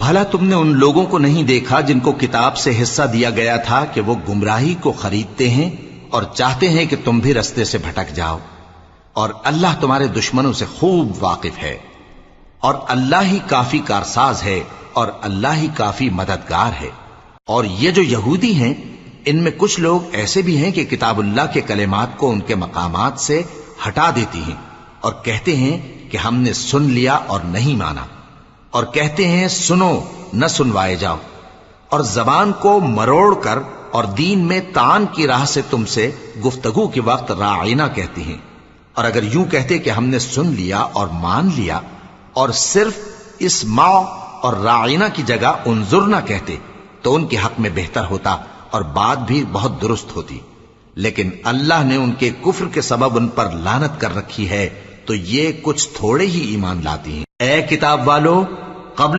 भला तुमने उन लोगों को नहीं देखा जिनको किताब से हिस्सा दिया गया था कि वो गुमराही को खरीदते हैं और चाहते हैं कि तुम भी रास्ते से भटक जाओ, और अल्लाह तुम्हारे दुश्मनों से खूब वाकिफ है, और अल्लाह ही काफी कारसाज है, और अल्लाह ही काफी मददगार है। और ये जो यहूदी हैं, इनमें कुछ लोग ऐसे भी हैं कि किताबुल्लाह के कलेमात को उनके मकामात से हटा देती हैं और कहते हैं कि हमने सुन लिया और नहीं माना, और कहते हैं सुनो न सुनवाए जाओ, और जबान को मरोड़ कर और दीन में तान की राह से तुमसे गुफ्तगू के वक्त राइना कहती हैं। और अगर यूं कहते कि हमने सुन लिया और मान लिया और सिर्फ इस मा और राइना की जगह उन्जुर ना कहते तो उनके हक में बेहतर होता और बात भी बहुत दुरुस्त होती। लेकिन अल्लाह ने उनके कुफ्र के सबब उन पर लानत कर रखी है, तो ये कुछ थोड़े ही ईमान लाती हैं। ए किताब वालो, कब्ल